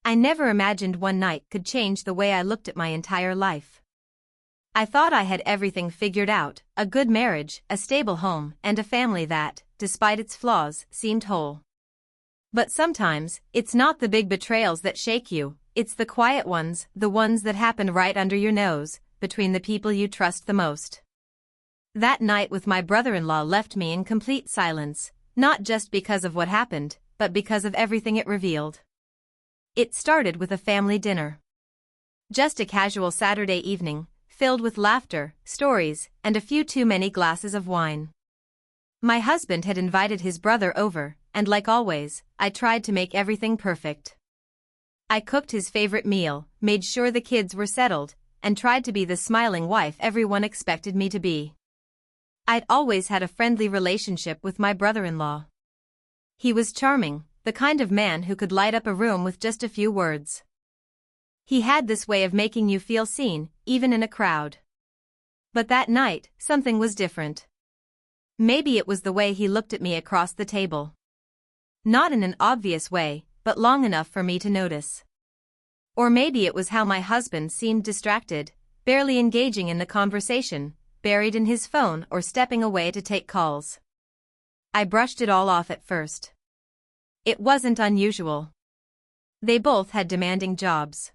I never imagined one night could change the way I looked at my entire life. I thought I had everything figured out, a good marriage, a stable home, and a family that, despite its flaws, seemed whole. But sometimes, it's not the big betrayals that shake you, it's the quiet ones, the ones that happen right under your nose, between the people you trust the most. That night with my brother-in-law left me in complete silence, not just because of what happened, but because of everything it revealed. It started with a family dinner. Just a casual Saturday evening, filled with laughter, stories, and a few too many glasses of wine. My husband had invited his brother over, and like always, I tried to make everything perfect. I cooked his favorite meal, made sure the kids were settled, and tried to be the smiling wife everyone expected me to be. I'd always had a friendly relationship with my brother-in-law. He was charming, the kind of man who could light up a room with just a few words. He had this way of making you feel seen, even in a crowd. But that night, something was different. Maybe it was the way he looked at me across the table. Not in an obvious way, but long enough for me to notice. Or maybe it was how my husband seemed distracted, barely engaging in the conversation, buried in his phone or stepping away to take calls. I brushed it all off at first. It wasn't unusual. They both had demanding jobs.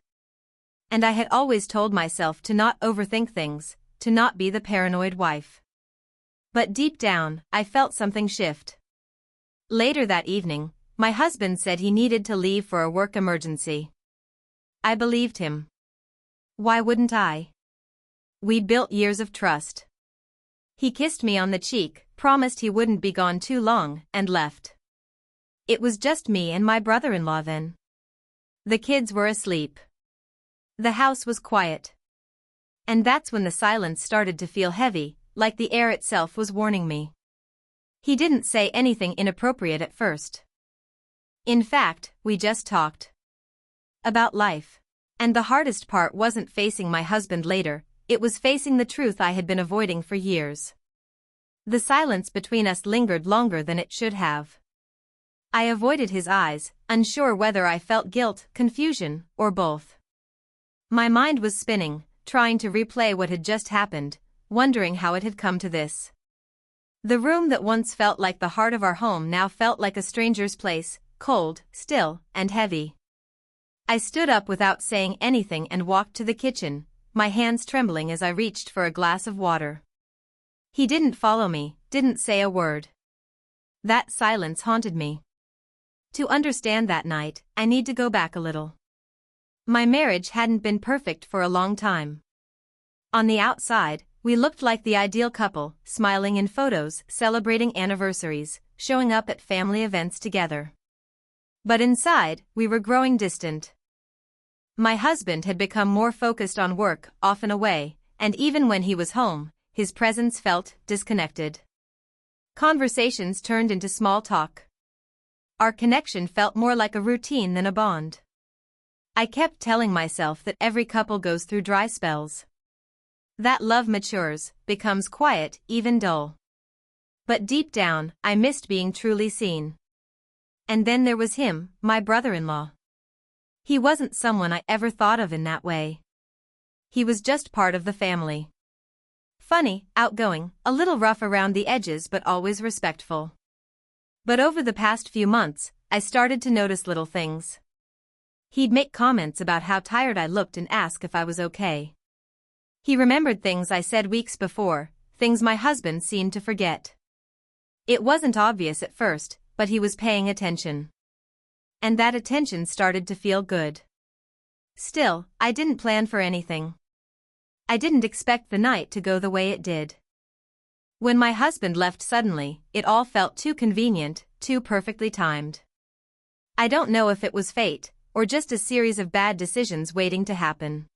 And I had always told myself to not overthink things, to not be the paranoid wife. But deep down, I felt something shift. Later that evening, my husband said he needed to leave for a work emergency. I believed him. Why wouldn't I? We built years of trust. He kissed me on the cheek, promised he wouldn't be gone too long, and left. It was just me and my brother-in-law then. The kids were asleep. The house was quiet. And that's when the silence started to feel heavy, like the air itself was warning me. He didn't say anything inappropriate at first. In fact, we just talked about life. And the hardest part wasn't facing my husband later, it was facing the truth I had been avoiding for years. The silence between us lingered longer than it should have. I avoided his eyes, unsure whether I felt guilt, confusion, or both. My mind was spinning, trying to replay what had just happened, wondering how it had come to this. The room that once felt like the heart of our home now felt like a stranger's place, cold, still, and heavy. I stood up without saying anything and walked to the kitchen, my hands trembling as I reached for a glass of water. He didn't follow me, didn't say a word. That silence haunted me. To understand that night, I need to go back a little. My marriage hadn't been perfect for a long time. On the outside, we looked like the ideal couple, smiling in photos, celebrating anniversaries, showing up at family events together. But inside, we were growing distant. My husband had become more focused on work, often away, and even when he was home, his presence felt disconnected. Conversations turned into small talk. Our connection felt more like a routine than a bond. I kept telling myself that every couple goes through dry spells. That love matures, becomes quiet, even dull. But deep down, I missed being truly seen. And then there was him, my brother-in-law. He wasn't someone I ever thought of in that way. He was just part of the family. Funny, outgoing, a little rough around the edges but always respectful. But over the past few months, I started to notice little things. He'd make comments about how tired I looked and ask if I was okay. He remembered things I said weeks before, things my husband seemed to forget. It wasn't obvious at first, but he was paying attention. And that attention started to feel good. Still, I didn't plan for anything. I didn't expect the night to go the way it did. When my husband left suddenly, it all felt too convenient, too perfectly timed. I don't know if it was fate, or just a series of bad decisions waiting to happen.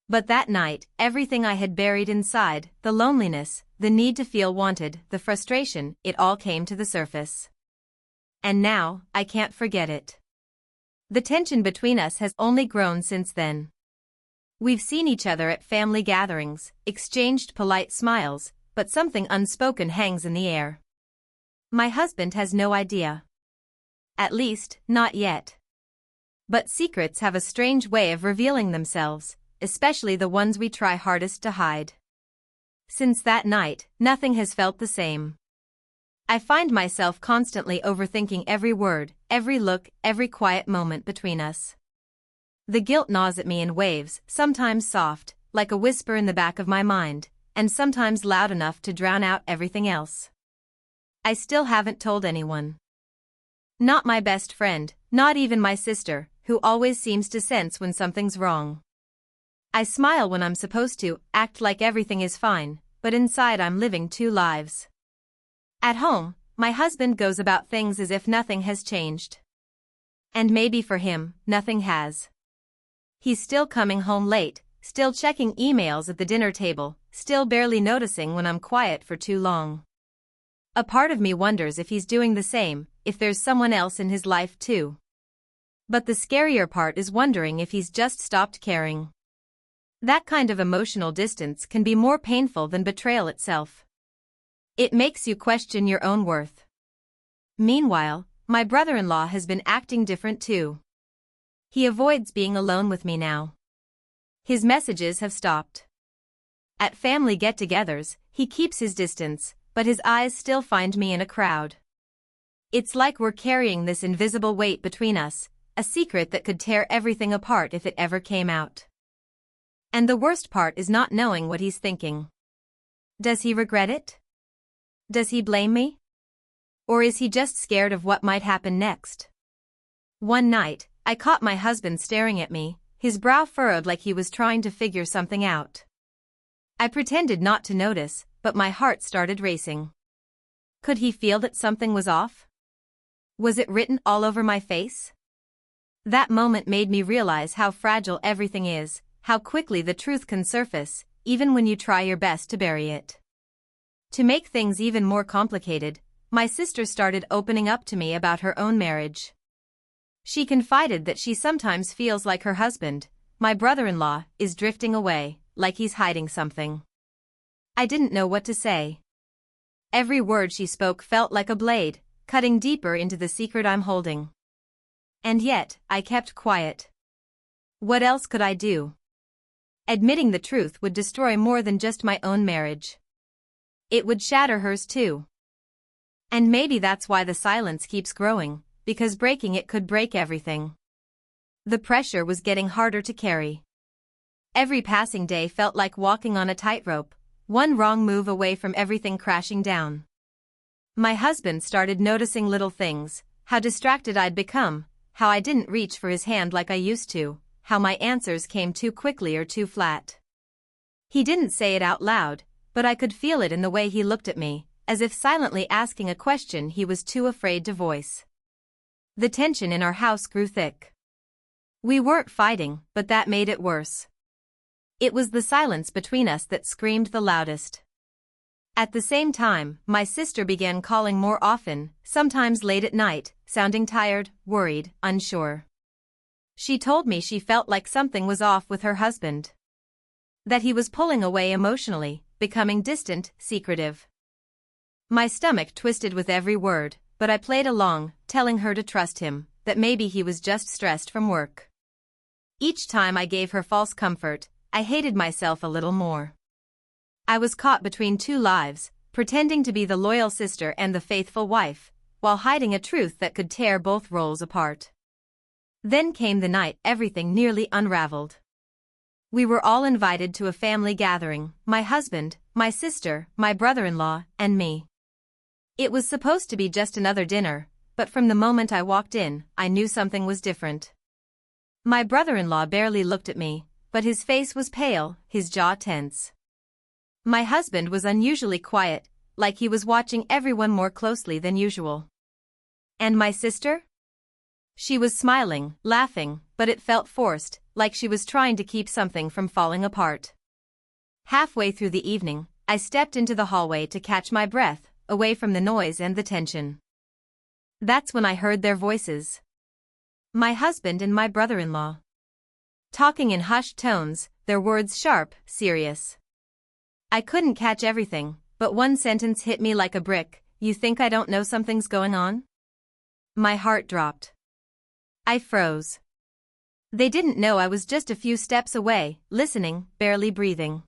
But that night, everything I had buried inside, the loneliness, the need to feel wanted, the frustration, it all came to the surface. And now, I can't forget it. The tension between us has only grown since then. We've seen each other at family gatherings, exchanged polite smiles, but something unspoken hangs in the air. My husband has no idea. At least, not yet. But secrets have a strange way of revealing themselves, especially the ones we try hardest to hide. Since that night, nothing has felt the same. I find myself constantly overthinking every word, every look, every quiet moment between us. The guilt gnaws at me in waves, sometimes soft, like a whisper in the back of my mind, and sometimes loud enough to drown out everything else. I still haven't told anyone. Not my best friend, not even my sister, who always seems to sense when something's wrong. I smile when I'm supposed to, act like everything is fine, but inside I'm living two lives. At home, my husband goes about things as if nothing has changed. And maybe for him, nothing has. He's still coming home late, still checking emails at the dinner table, still barely noticing when I'm quiet for too long. A part of me wonders if he's doing the same, if there's someone else in his life too. But the scarier part is wondering if he's just stopped caring. That kind of emotional distance can be more painful than betrayal itself. It makes you question your own worth. Meanwhile, my brother-in-law has been acting different too. He avoids being alone with me now. His messages have stopped. At family get-togethers, he keeps his distance, but his eyes still find me in a crowd. It's like we're carrying this invisible weight between us, a secret that could tear everything apart if it ever came out. And the worst part is not knowing what he's thinking. Does he regret it? Does he blame me? Or is he just scared of what might happen next? One night, I caught my husband staring at me, his brow furrowed like he was trying to figure something out. I pretended not to notice, but my heart started racing. Could he feel that something was off? Was it written all over my face? That moment made me realize how fragile everything is, how quickly the truth can surface, even when you try your best to bury it. To make things even more complicated, my sister started opening up to me about her own marriage. She confided that she sometimes feels like her husband, my brother-in-law, is drifting away, like he's hiding something. I didn't know what to say. Every word she spoke felt like a blade, cutting deeper into the secret I'm holding. And yet, I kept quiet. What else could I do? Admitting the truth would destroy more than just my own marriage. It would shatter hers too. And maybe that's why the silence keeps growing, because breaking it could break everything. The pressure was getting harder to carry. Every passing day felt like walking on a tightrope, one wrong move away from everything crashing down. My husband started noticing little things, how distracted I'd become, how I didn't reach for his hand like I used to, how my answers came too quickly or too flat. He didn't say it out loud, but I could feel it in the way he looked at me, as if silently asking a question he was too afraid to voice. The tension in our house grew thick. We weren't fighting, but that made it worse. It was the silence between us that screamed the loudest. At the same time, my sister began calling more often, sometimes late at night, sounding tired, worried, unsure. She told me she felt like something was off with her husband. That he was pulling away emotionally, becoming distant, secretive. My stomach twisted with every word, but I played along, telling her to trust him, that maybe he was just stressed from work. Each time I gave her false comfort, I hated myself a little more. I was caught between two lives, pretending to be the loyal sister and the faithful wife, while hiding a truth that could tear both roles apart. Then came the night everything nearly unraveled. We were all invited to a family gathering, my husband, my sister, my brother-in-law, and me. It was supposed to be just another dinner, but from the moment I walked in, I knew something was different. My brother-in-law barely looked at me, but his face was pale, his jaw tense. My husband was unusually quiet, like he was watching everyone more closely than usual. And my sister? She was smiling, laughing, but it felt forced, like she was trying to keep something from falling apart. Halfway through the evening, I stepped into the hallway to catch my breath, away from the noise and the tension. That's when I heard their voices. My husband and my brother-in-law. Talking in hushed tones, their words sharp, serious. I couldn't catch everything, but one sentence hit me like a brick. You think I don't know something's going on? My heart dropped. I froze. They didn't know I was just a few steps away, listening, barely breathing.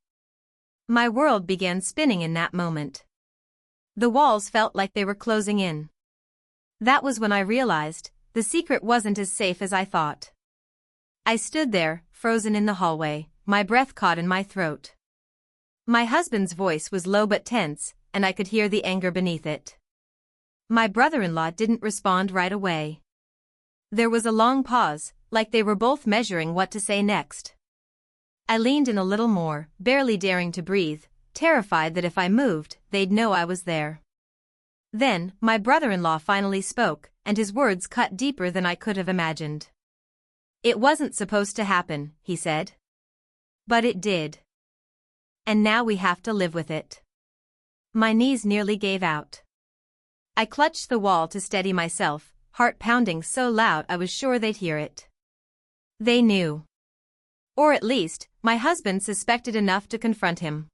My world began spinning in that moment. The walls felt like they were closing in. That was when I realized the secret wasn't as safe as I thought. I stood there, frozen in the hallway, my breath caught in my throat. My husband's voice was low but tense, and I could hear the anger beneath it. My brother-in-law didn't respond right away. There was a long pause, like they were both measuring what to say next. I leaned in a little more, barely daring to breathe, terrified that if I moved, they'd know I was there. Then, my brother-in-law finally spoke, and his words cut deeper than I could have imagined. "It wasn't supposed to happen," he said. "But it did. And now we have to live with it." My knees nearly gave out. I clutched the wall to steady myself, heart pounding so loud I was sure they'd hear it. They knew. Or at least, my husband suspected enough to confront him.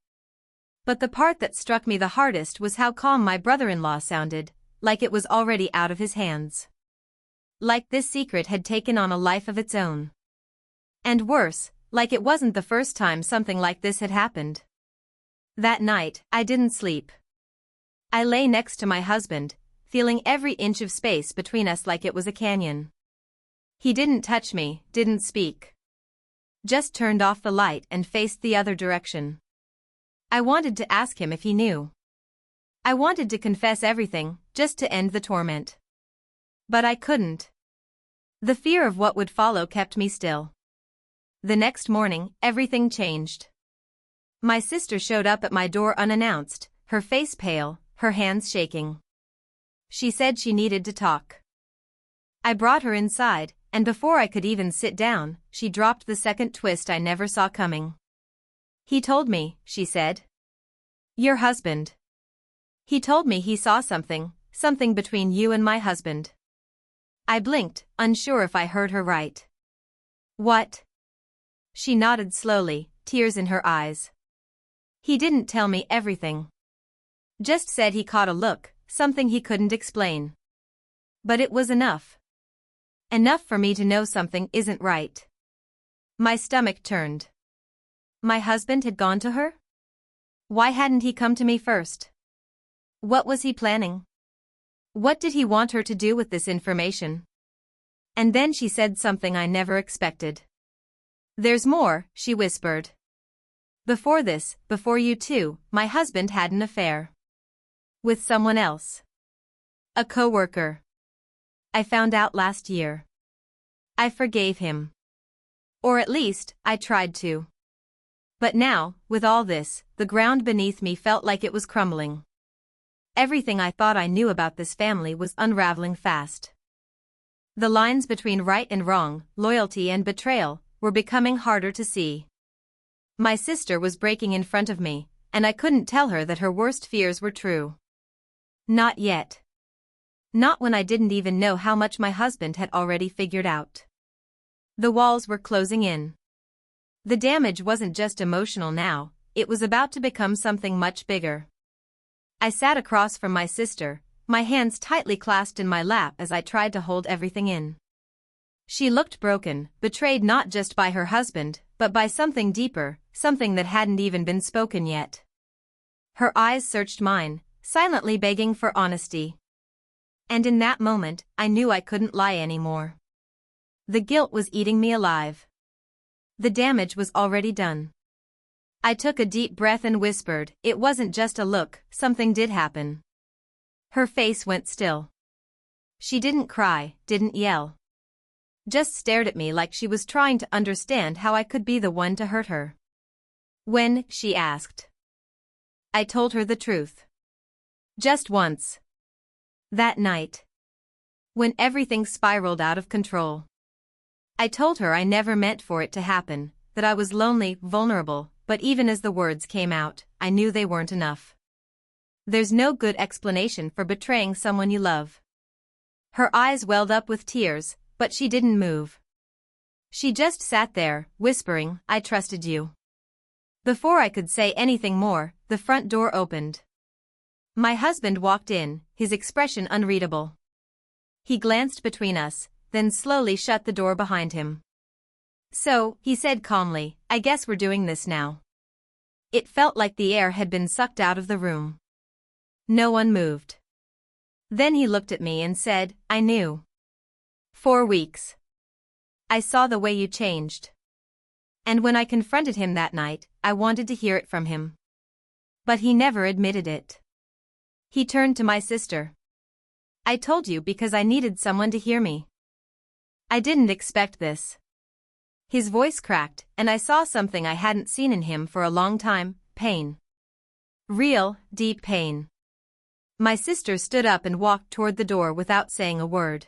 But the part that struck me the hardest was how calm my brother-in-law sounded, like it was already out of his hands. Like this secret had taken on a life of its own. And worse, like it wasn't the first time something like this had happened. That night, I didn't sleep. I lay next to my husband, feeling every inch of space between us like it was a canyon. He didn't touch me, didn't speak. Just turned off the light and faced the other direction. I wanted to ask him if he knew. I wanted to confess everything, just to end the torment. But I couldn't. The fear of what would follow kept me still. The next morning, everything changed. My sister showed up at my door unannounced, her face pale, her hands shaking. She said she needed to talk. I brought her inside, and before I could even sit down, she dropped the second twist I never saw coming. "He told me," she said. "Your husband. He told me he saw something between you and my husband." I blinked, unsure if I heard her right. "What?" She nodded slowly, tears in her eyes. "He didn't tell me everything. Just said he caught a look, something he couldn't explain. But it was enough. Enough for me to know something isn't right." My stomach turned. My husband had gone to her? Why hadn't he come to me first? What was he planning? What did he want her to do with this information? And then she said something I never expected. "There's more," she whispered. "Before this, before you two, my husband had an affair. With someone else. A coworker. I found out last year. I forgave him. Or at least, I tried to. But now, with all this, the ground beneath me felt like it was crumbling. Everything I thought I knew about this family was unraveling fast. The lines between right and wrong, loyalty and betrayal, were becoming harder to see. My sister was breaking in front of me, and I couldn't tell her that her worst fears were true. Not yet. Not when I didn't even know how much my husband had already figured out. The walls were closing in. The damage wasn't just emotional now, it was about to become something much bigger. I sat across from my sister, my hands tightly clasped in my lap as I tried to hold everything in. She looked broken, betrayed not just by her husband, but by something deeper, something that hadn't even been spoken yet. Her eyes searched mine, silently begging for honesty. And in that moment, I knew I couldn't lie anymore. The guilt was eating me alive. The damage was already done. I took a deep breath and whispered, "It wasn't just a look, something did happen." Her face went still. She didn't cry, didn't yell. Just stared at me like she was trying to understand how I could be the one to hurt her. "When?" she asked. I told her the truth. Just once. That night. When everything spiraled out of control. I told her I never meant for it to happen, that I was lonely, vulnerable, but even as the words came out, I knew they weren't enough. There's no good explanation for betraying someone you love. Her eyes welled up with tears, but she didn't move. She just sat there, whispering, "I trusted you." Before I could say anything more, the front door opened. My husband walked in, his expression unreadable. He glanced between us, then slowly shut the door behind him. So, he said calmly, I guess we're doing this now. It felt like the air had been sucked out of the room. No one moved. Then he looked at me and said, I knew. 4 weeks. I saw the way you changed. And when I confronted him that night, I wanted to hear it from him. But he never admitted it. He turned to my sister. I told you because I needed someone to hear me. I didn't expect this. His voice cracked, and I saw something I hadn't seen in him for a long time, pain. Real, deep pain. My sister stood up and walked toward the door without saying a word.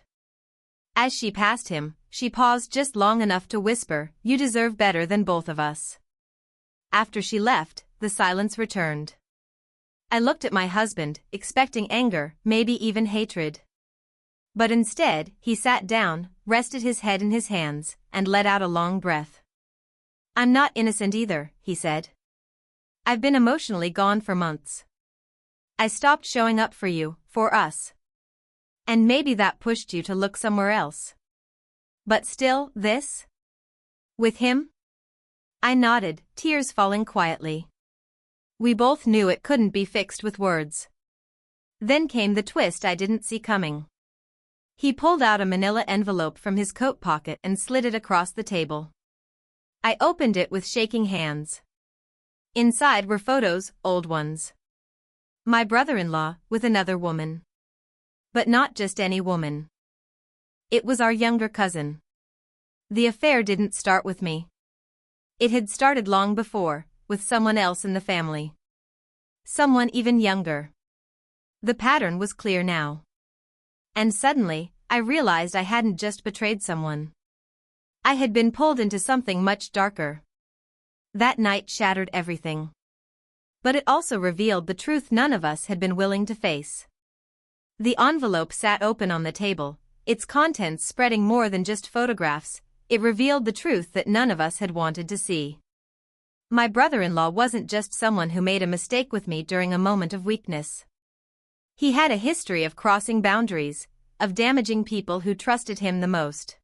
As she passed him, she paused just long enough to whisper, You deserve better than both of us. After she left, the silence returned. I looked at my husband, expecting anger, maybe even hatred. But instead, he sat down, rested his head in his hands, and let out a long breath. I'm not innocent either, he said. I've been emotionally gone for months. I stopped showing up for you, for us. And maybe that pushed you to look somewhere else. But still, this? With him? I nodded, tears falling quietly. We both knew it couldn't be fixed with words. Then came the twist I didn't see coming. He pulled out a manila envelope from his coat pocket and slid it across the table. I opened it with shaking hands. Inside were photos, old ones. My brother-in-law, with another woman. But not just any woman. It was our younger cousin. The affair didn't start with me. It had started long before, with someone else in the family. Someone even younger. The pattern was clear now. And suddenly, I realized I hadn't just betrayed someone. I had been pulled into something much darker. That night shattered everything. But it also revealed the truth none of us had been willing to face. The envelope sat open on the table, its contents spreading more than just photographs. It revealed the truth that none of us had wanted to see. My brother-in-law wasn't just someone who made a mistake with me during a moment of weakness. He had a history of crossing boundaries, of damaging people who trusted him the most.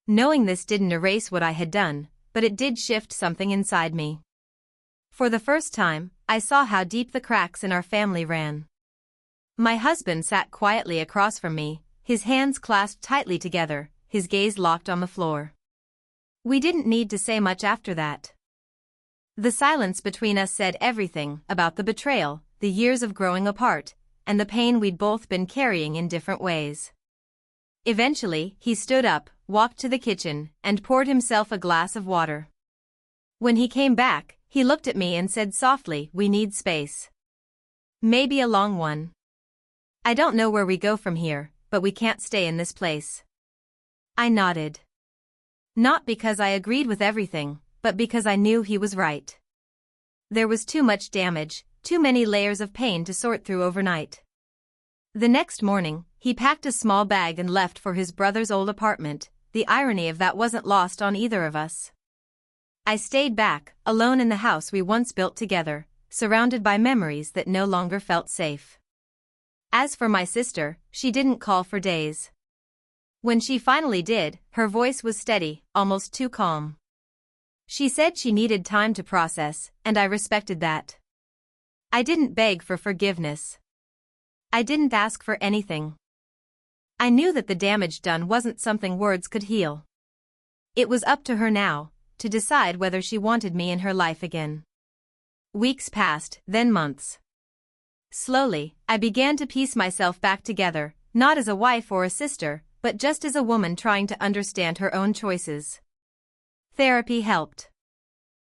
Knowing this didn't erase what I had done, but it did shift something inside me. For the first time, I saw how deep the cracks in our family ran. My husband sat quietly across from me, his hands clasped tightly together, his gaze locked on the floor. We didn't need to say much after that. The silence between us said everything about the betrayal, the years of growing apart, and the pain we'd both been carrying in different ways. Eventually, he stood up, walked to the kitchen, and poured himself a glass of water. When he came back, he looked at me and said softly, We need space. Maybe a long one. I don't know where we go from here, but we can't stay in this place. I nodded. Not because I agreed with everything, but because I knew he was right. There was too much damage, too many layers of pain to sort through overnight. The next morning, he packed a small bag and left for his brother's old apartment. The irony of that wasn't lost on either of us. I stayed back, alone in the house we once built together, surrounded by memories that no longer felt safe. As for my sister, she didn't call for days. When she finally did, her voice was steady, almost too calm. She said she needed time to process, and I respected that. I didn't beg for forgiveness. I didn't ask for anything. I knew that the damage done wasn't something words could heal. It was up to her now, to decide whether she wanted me in her life again. Weeks passed, then months. Slowly, I began to piece myself back together, not as a wife or a sister, but just as a woman trying to understand her own choices. Therapy helped.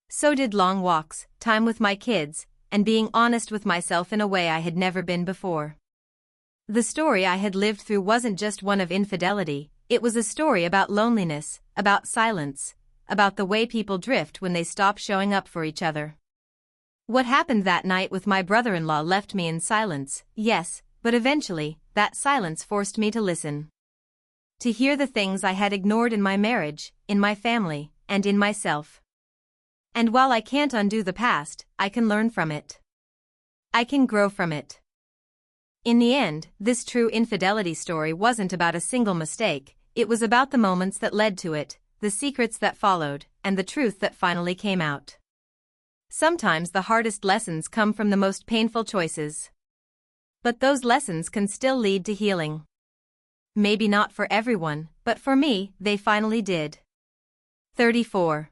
So did long walks, time with my kids, and being honest with myself in a way I had never been before. The story I had lived through wasn't just one of infidelity, it was a story about loneliness, about silence, about the way people drift when they stop showing up for each other. What happened that night with my brother-in-law left me in silence, yes, but eventually, that silence forced me to listen. To hear the things I had ignored in my marriage, in my family, and in myself. And while I can't undo the past, I can learn from it. I can grow from it. In the end, this true infidelity story wasn't about a single mistake, it was about the moments that led to it, the secrets that followed, and the truth that finally came out. Sometimes the hardest lessons come from the most painful choices. But those lessons can still lead to healing. Maybe not for everyone, but for me, they finally did. 34.